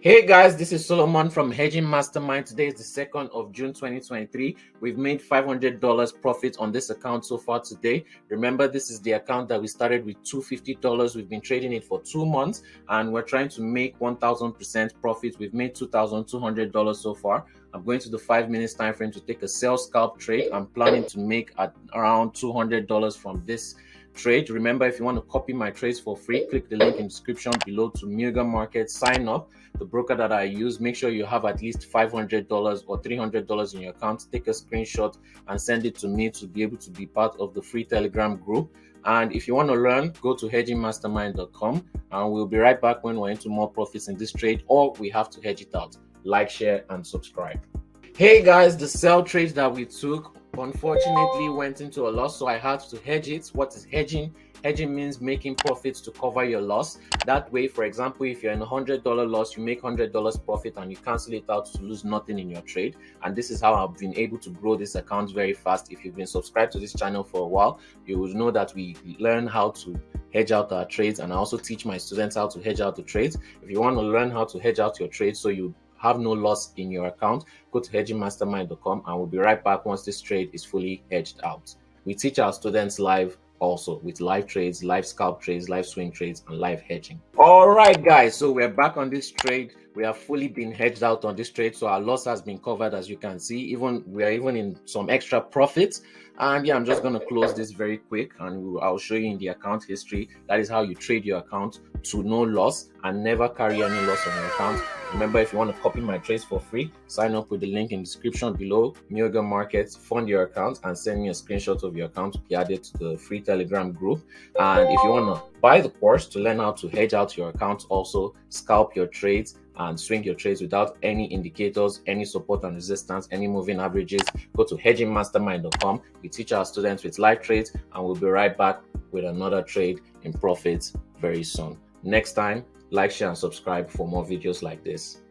Hey guys, this is Solomon from Hedging Mastermind. Today is the 2nd of June 2023. We've made $500 profit on this account so far today. Remember, this is the account that we started with $250. We've been trading it for 2 months and we're trying to make 1000% profit. We've made $2,200 so far. I'm going to the 5 minutes time frame to take a sell scalp trade. I'm planning to make around $200 from this trade. Remember, if you want to copy my trades for free, click the link in the description below to Muga Market. Sign up. The broker that I use, make sure you have at least $500 or $300 in your account. Take a screenshot and send it to me to be able to be part of the free Telegram group. And if you want to learn, go to hedgingmastermind.com and we'll be right back when we're into more profits in this trade, or we have to hedge it out. Like, share, and subscribe. Hey guys, the sell trade that we took unfortunately went into a loss, so I had to hedge it. What is hedging? Hedging means making profits to cover your loss. That way, for example, if you're in a $100 loss, you make $100 profit and you cancel it out to lose nothing in your trade. And this is how I've been able to grow this account very fast. If you've been subscribed to this channel for a while, you will know that we learn how to hedge out our trades, and I also teach my students how to hedge out the trades. If you want to learn how to hedge out your trades so you have no loss in your account, go to hedgingmastermind.com and we'll be right back once this trade is fully hedged out. We teach our students live also with live trades, live scalp trades, live swing trades, and live hedging. All right, guys, so we're back on this trade. We have fully been hedged out on this trade, so our loss has been covered, as you can see. We are even in some extra profits. And yeah, I'm just going to close this very quick and I'll show you in the account history. That is how you trade your account to no loss and never carry any loss on your account. Remember, if you want to copy my trades for free, sign up with the link in the description below. Muga Market, fund your account and send me a screenshot of your account to be added to the free Telegram group. And if you want to buy the course to learn how to hedge out your account, also scalp your trades and swing your trades without any indicators, any support and resistance, any moving averages, go to hedgingmastermind.com. We teach our students with live trades and we'll be right back with another trade in profits very soon. Next time, like, share, and subscribe for more videos like this.